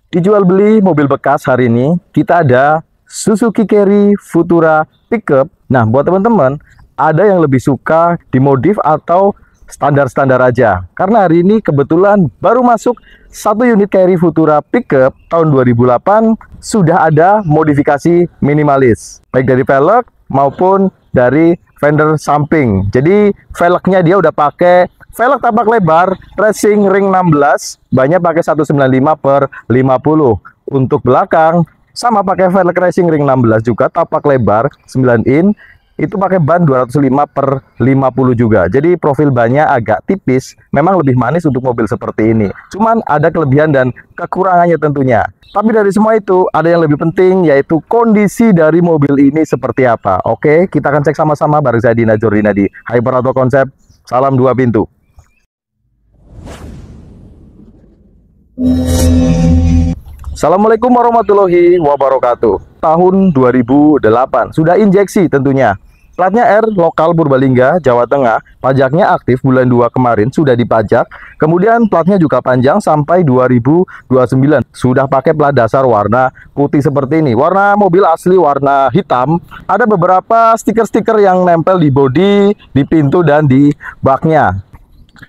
Dijual beli mobil bekas hari ini, kita ada Suzuki Carry Futura Pickup. Nah, buat teman-teman, ada yang lebih suka dimodif atau standar-standar aja. Karena hari ini kebetulan baru masuk satu unit Carry Futura Pickup tahun 2008, sudah ada modifikasi minimalis. Baik dari velg maupun dari fender samping. Jadi velgnya dia udah pakai velg tapak lebar racing ring 16, banyak pakai 195/50. Untuk belakang sama pakai velg racing ring 16 juga, tapak lebar 9 in, itu pakai ban 205/50 juga. Jadi profil bannya agak tipis, memang lebih manis untuk mobil seperti ini. Cuman ada kelebihan dan kekurangannya tentunya. Tapi dari semua itu ada yang lebih penting, yaitu kondisi dari mobil ini seperti apa. Oke, kita akan cek sama-sama bareng saya Dina Jordina di Hyper Auto Concept. Salam dua pintu. Assalamualaikum warahmatullahi wabarakatuh. Tahun 2008, sudah injeksi tentunya. Platnya R, lokal Purbalingga, Jawa Tengah. Pajaknya aktif bulan 2 kemarin, sudah dipajak. Kemudian platnya juga panjang sampai 2029. Sudah pakai plat dasar warna putih seperti ini. Warna mobil asli warna hitam. Ada beberapa stiker-stiker yang nempel di bodi, di pintu, dan di baknya.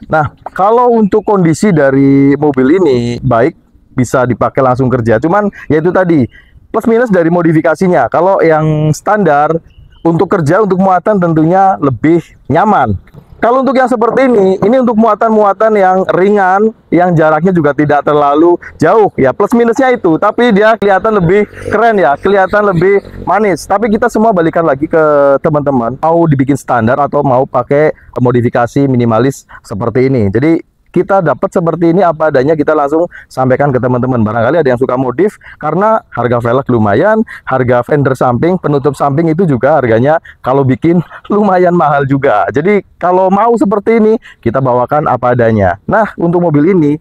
Nah, kalau untuk kondisi dari mobil ini baik, bisa dipakai langsung kerja. Cuman yaitu tadi plus minus dari modifikasinya. Kalau yang standar untuk kerja, untuk muatan tentunya lebih nyaman. Kalau untuk yang seperti ini untuk muatan-muatan yang ringan, yang jaraknya juga tidak terlalu jauh. Ya plus minusnya itu, tapi dia kelihatan lebih keren ya, kelihatan lebih manis. Tapi kita semua balikan lagi ke teman-teman, mau dibikin standar atau mau pakai modifikasi minimalis seperti ini. Jadi kita dapat seperti ini apa adanya, kita langsung sampaikan ke teman-teman. Barangkali ada yang suka modif, karena harga velg lumayan, harga fender samping, penutup samping itu juga harganya kalau bikin lumayan mahal juga. Jadi kalau mau seperti ini, kita bawakan apa adanya. Nah, untuk mobil ini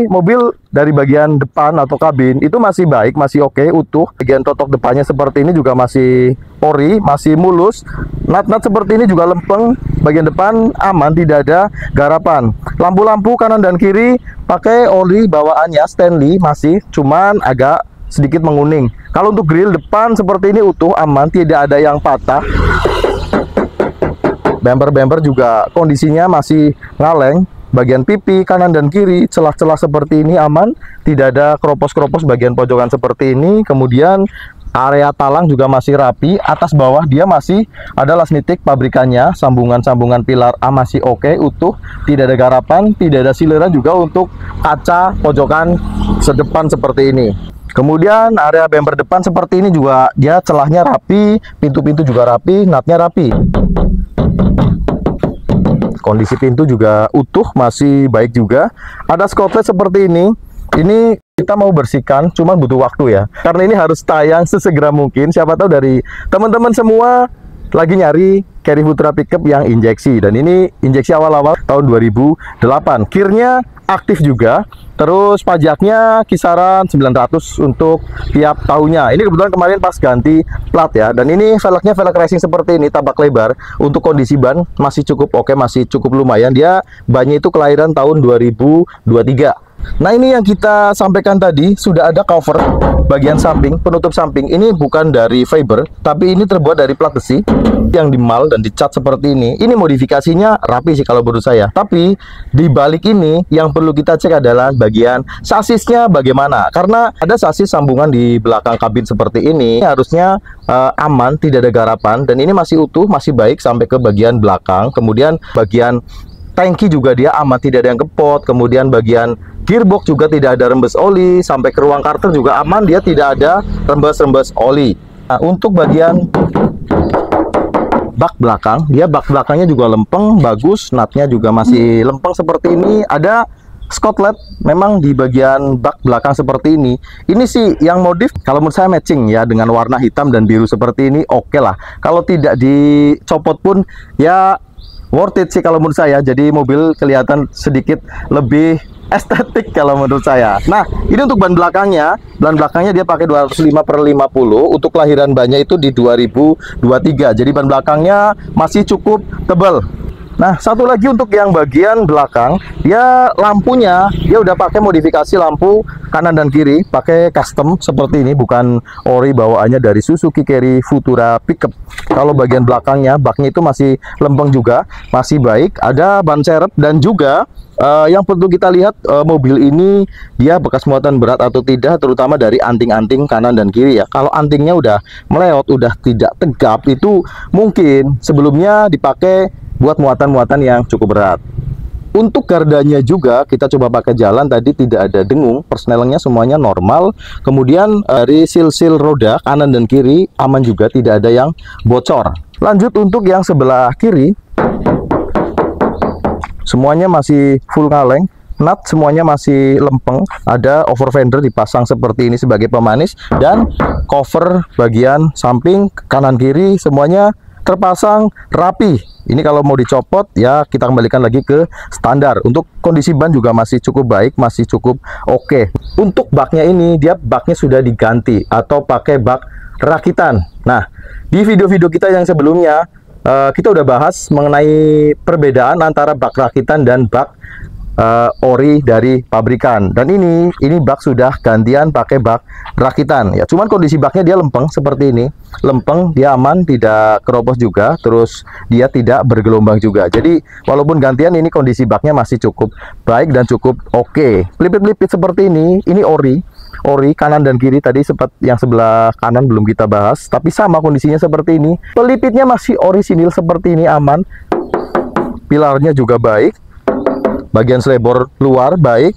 mobil dari bagian depan atau kabin itu masih baik, masih oke, utuh. Bagian totok depannya seperti ini juga masih ori, masih mulus. Nut-nut seperti ini juga lempeng. Bagian depan aman, tidak ada garapan. Lampu-lampu kanan dan kiri pakai oli bawaannya Stanley, masih cuman agak sedikit menguning. Kalau untuk grill depan seperti ini utuh, aman, tidak ada yang patah. Bumper-bumper juga kondisinya masih ngaleng. Bagian pipi kanan dan kiri, celah-celah seperti ini aman, tidak ada keropos-keropos bagian pojokan seperti ini. Kemudian area talang juga masih rapi, atas bawah dia masih ada las nitik pabrikannya, sambungan-sambungan pilar A masih oke, utuh, tidak ada garapan, tidak ada sileran juga untuk kaca pojokan sedepan seperti ini. Kemudian area bumper depan seperti ini juga dia celahnya rapi, pintu-pintu juga rapi, nutnya rapi. Kondisi pintu juga utuh, masih baik juga. Ada skotlet seperti ini. Ini kita mau bersihkan, cuman butuh waktu ya. Karena ini harus tayang sesegera mungkin. Siapa tahu dari teman-teman semua lagi nyari Carry Futura Pickup yang injeksi. Dan ini injeksi awal-awal tahun 2008. Kirnya aktif juga. Terus pajaknya kisaran 900 untuk tiap tahunnya. Ini kebetulan kemarin pas ganti plat ya. Dan ini velgnya velg racing seperti ini, tabak lebar. Untuk kondisi ban masih cukup oke, masih cukup lumayan. Dia bannya itu kelahiran tahun 2023. Nah, ini yang kita sampaikan tadi, sudah ada cover bagian samping, penutup samping. Ini bukan dari fiber, tapi ini terbuat dari plat besi yang dimal dan dicat seperti ini. Ini modifikasinya rapi sih kalau menurut saya. Tapi di balik ini yang perlu kita cek adalah bagian sasisnya bagaimana. Karena ada sasis sambungan di belakang kabin seperti ini, harusnya aman, tidak ada garapan, dan ini masih utuh, masih baik sampai ke bagian belakang. Kemudian bagian tangki juga dia aman, tidak ada yang kepot. Kemudian bagian gearbox juga tidak ada rembes oli, sampai ke ruang karter juga aman, dia tidak ada rembes-rembes oli. Nah, untuk bagian bak belakang, dia bak belakangnya juga lempeng, bagus, nutnya juga masih lempeng seperti ini. Ada skotlet memang di bagian bak belakang seperti ini. Ini sih yang modif kalau menurut saya matching ya, dengan warna hitam dan biru seperti ini oke lah. Kalau tidak dicopot pun ya worth it sih kalau menurut saya. Jadi mobil kelihatan sedikit lebih estetik kalau menurut saya. Nah, ini untuk ban belakangnya. Ban belakangnya dia pakai 205/50. Untuk kelahiran bannya itu di 2023. Jadi ban belakangnya masih cukup tebal. Nah, satu lagi untuk yang bagian belakang, dia lampunya dia udah pakai modifikasi lampu kanan dan kiri, pakai custom seperti ini, bukan ori bawaannya dari Suzuki Carry Futura Pickup. Kalau bagian belakangnya, baknya itu masih lempeng juga, masih baik, ada ban serep, dan juga yang perlu kita lihat, mobil ini dia bekas muatan berat atau tidak, terutama dari anting-anting kanan dan kiri ya. Kalau antingnya udah meleot, udah tidak tegap, itu mungkin sebelumnya dipakai buat muatan-muatan yang cukup berat. Untuk gardanya juga kita coba pakai jalan, tadi tidak ada dengung, persnelingnya semuanya normal. Kemudian dari sil-sil roda kanan dan kiri aman juga, tidak ada yang bocor. Lanjut untuk yang sebelah kiri, semuanya masih full kaleng, nut semuanya masih lempeng, ada over fender dipasang seperti ini sebagai pemanis, dan cover bagian samping kanan kiri semuanya terpasang rapi. Ini kalau mau dicopot ya kita kembalikan lagi ke standar. Untuk kondisi ban juga masih cukup baik, masih cukup oke. Untuk baknya ini, dia baknya sudah diganti atau pakai bak rakitan. Nah, di video-video kita yang sebelumnya kita udah bahas mengenai perbedaan antara bak rakitan dan bak ori dari pabrikan, dan ini bak sudah gantian pakai bak rakitan ya. Cuman kondisi baknya dia lempeng seperti ini, lempeng, dia aman, tidak keropos juga, terus dia tidak bergelombang juga. Jadi walaupun gantian, ini kondisi baknya masih cukup baik dan cukup oke. Pelipit-pelipit seperti ini ori kanan dan kiri, tadi sempat yang sebelah kanan belum kita bahas, tapi sama kondisinya seperti ini. Pelipitnya masih orisinil seperti ini, aman. Pilarnya juga baik. Bagian selebor luar baik,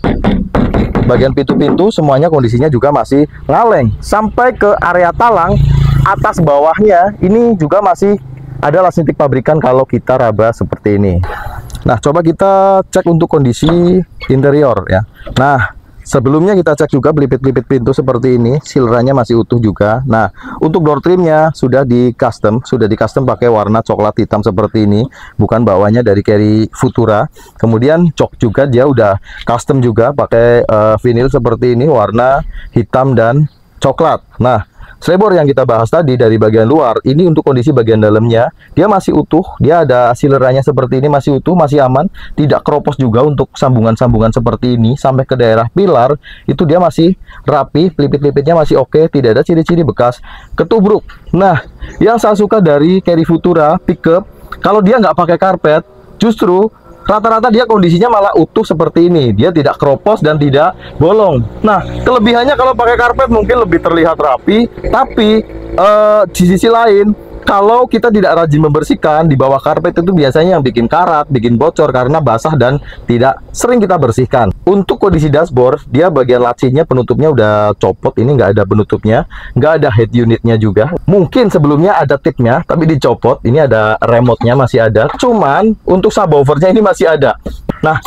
bagian pintu-pintu semuanya kondisinya juga masih ngaleng. Sampai ke area talang, atas bawahnya ini juga masih ada lasnitik pabrikan kalau kita raba seperti ini. Nah, coba kita cek untuk kondisi interior ya. Nah, sebelumnya kita cek juga pelipit-pelipit pintu seperti ini, silerannya masih utuh juga. Nah, untuk door trimnya sudah di custom pakai warna coklat hitam seperti ini, bukan bawahnya dari Carry Futura. Kemudian jok juga dia udah custom juga pakai vinyl seperti ini, warna hitam dan coklat. Nah, selebor yang kita bahas tadi dari bagian luar, ini untuk kondisi bagian dalamnya dia masih utuh, dia ada silerannya seperti ini, masih utuh, masih aman, tidak keropos juga. Untuk sambungan-sambungan seperti ini sampai ke daerah pilar itu dia masih rapi, pelipit-pelipitnya masih oke, tidak ada ciri-ciri bekas ketubruk. Nah, yang saya suka dari Carry Futura Pickup, kalau dia nggak pakai karpet, justru rata-rata dia kondisinya malah utuh seperti ini, dia tidak keropos dan tidak bolong. Nah, kelebihannya kalau pakai karpet mungkin lebih terlihat rapi, tapi di sisi lain, kalau kita tidak rajin membersihkan, di bawah karpet itu biasanya yang bikin karat, bikin bocor karena basah dan tidak sering kita bersihkan. Untuk kondisi dashboard, dia bagian lacinya, penutupnya udah copot, ini nggak ada penutupnya, nggak ada head unitnya juga. Mungkin sebelumnya ada tipnya, tapi dicopot. Ini ada remote-nya masih ada, cuman untuk subwoofernya ini masih ada. Nah,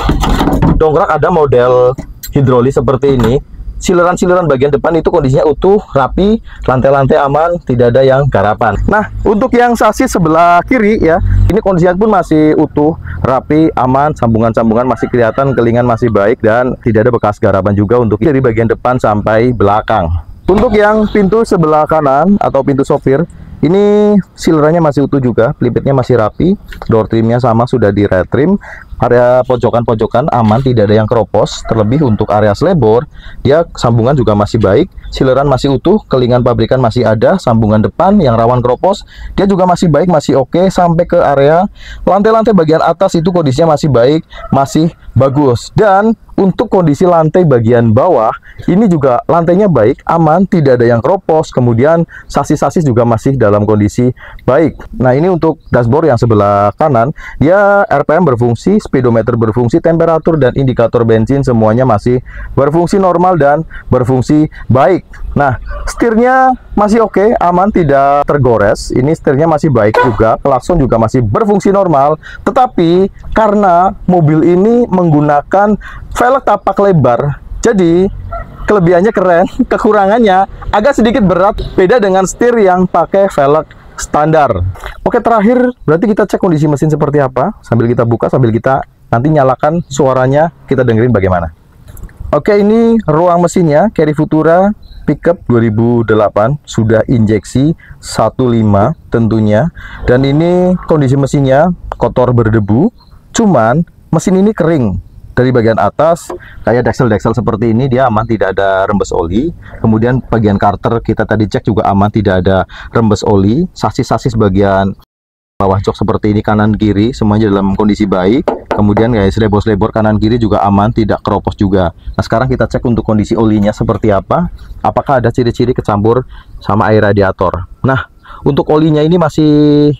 dongkrak ada model hidrolis seperti ini. Sileran-sileran bagian depan itu kondisinya utuh, rapi, lantai-lantai aman, tidak ada yang garapan. Nah, untuk yang sasis sebelah kiri ya, ini kondisinya pun masih utuh, rapi, aman, sambungan-sambungan masih kelihatan, kelingan masih baik, dan tidak ada bekas garapan juga untuk dari bagian depan sampai belakang. Untuk yang pintu sebelah kanan atau pintu sopir, ini silerannya masih utuh juga, pelipitnya masih rapi, door trimnya sama, sudah di red trim. Area pojokan-pojokan aman, tidak ada yang keropos. Terlebih untuk area selebor, dia sambungan juga masih baik, sileran masih utuh, kelingan pabrikan masih ada, sambungan depan yang rawan keropos dia juga masih baik, masih oke. Sampai ke area lantai-lantai bagian atas itu kondisinya masih baik, masih bagus. Dan untuk kondisi lantai bagian bawah, ini juga lantainya baik, aman, tidak ada yang keropos. Kemudian sasis-sasis juga masih dalam kondisi baik. Nah, ini untuk dashboard yang sebelah kanan, dia RPM berfungsi, speedometer berfungsi, temperatur dan indikator bensin semuanya masih berfungsi normal dan berfungsi baik. Nah, setirnya masih oke, aman, tidak tergores. Ini setirnya masih baik juga, klakson juga masih berfungsi normal. Tetapi karena mobil ini menggunakan velg tapak lebar, jadi kelebihannya keren, kekurangannya agak sedikit berat, beda dengan setir yang pakai velg standar. Oke, terakhir berarti kita cek kondisi mesin seperti apa, sambil kita buka, sambil kita nanti nyalakan suaranya, kita dengerin bagaimana. Oke, ini ruang mesinnya Carry Futura Pickup 2008, sudah injeksi 1.5 tentunya. Dan ini kondisi mesinnya kotor berdebu, Cuman mesin ini kering dari bagian atas, kayak deksel-deksel seperti ini dia aman, tidak ada rembes oli. Kemudian bagian karter kita tadi cek juga aman, tidak ada rembes oli. Sasis-sasis bagian bawah jok seperti ini kanan kiri semuanya dalam kondisi baik. Kemudian guys, lebor-lebor kanan kiri juga aman, tidak keropos juga. Nah sekarang kita cek untuk kondisi olinya seperti apa, apakah ada ciri-ciri kecampur sama air radiator. Nah untuk olinya ini masih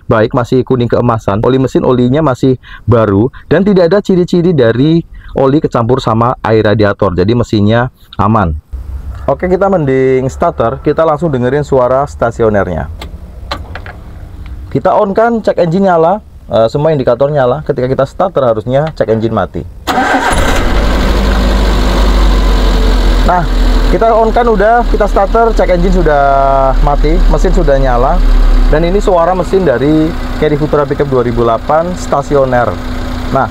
baik, masih kuning keemasan. Oli mesin olinya masih baru dan tidak ada ciri-ciri dari oli kecampur sama air radiator. Jadi mesinnya aman. Oke, kita mending starter, kita langsung dengerin suara stasionernya. Kita on kan, cek engine nyala, semua indikator nyala. Ketika kita starter harusnya cek engine mati. Nah, kita on kan udah, kita starter, cek engine sudah mati, mesin sudah nyala. Dan ini suara mesin dari Caddy Futura Pickup 2008 stasioner. Nah,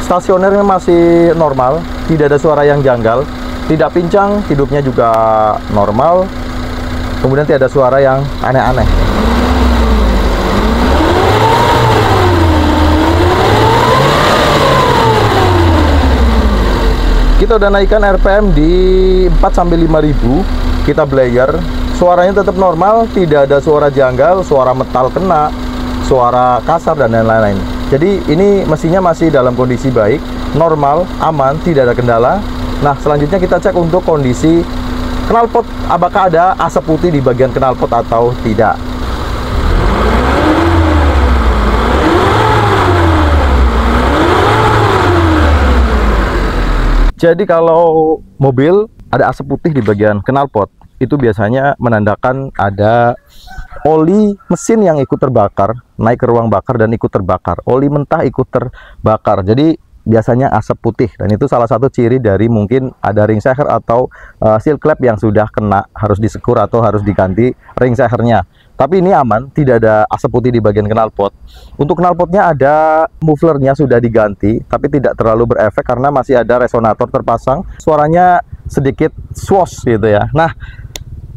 stasionernya masih normal, tidak ada suara yang janggal, tidak pincang, hidupnya juga normal. Kemudian tidak ada suara yang aneh-aneh. Kita udah naikkan RPM di 4-5.000, kita belayer, suaranya tetap normal, tidak ada suara janggal, suara metal kena, suara kasar dan lain-lain. Jadi ini mesinnya masih dalam kondisi baik, normal, aman, tidak ada kendala. Nah selanjutnya kita cek untuk kondisi knalpot, apakah ada asap putih di bagian knalpot atau tidak. Jadi kalau mobil ada asap putih di bagian knalpot, itu biasanya menandakan ada oli mesin yang ikut terbakar, naik ke ruang bakar dan ikut terbakar. Oli mentah ikut terbakar. Jadi biasanya asap putih, dan itu salah satu ciri dari mungkin ada ring seher atau seal clamp yang sudah kena, harus disekur atau harus diganti ring sehernya. Tapi ini aman, tidak ada asap putih di bagian knalpot. Untuk knalpotnya ada mufflernya sudah diganti, tapi tidak terlalu berefek karena masih ada resonator terpasang. Suaranya sedikit swash gitu ya. Nah,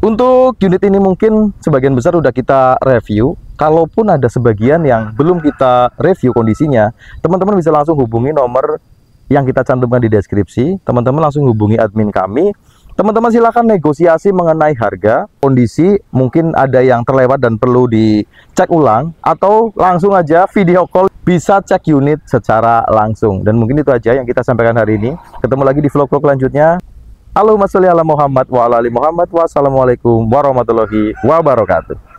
untuk unit ini mungkin sebagian besar udah kita review. Kalaupun ada sebagian yang belum kita review kondisinya, teman-teman bisa langsung hubungi nomor yang kita cantumkan di deskripsi. Teman-teman langsung hubungi admin kami. Teman-teman silahkan negosiasi mengenai harga, kondisi, mungkin ada yang terlewat dan perlu dicek ulang, atau langsung aja video call, bisa cek unit secara langsung. Dan mungkin itu aja yang kita sampaikan hari ini. Ketemu lagi di vlog-vlog selanjutnya. Allahumma sholli ala Muhammad wa ala ali Muhammad. Wassalamualaikum warahmatullahi wabarakatuh.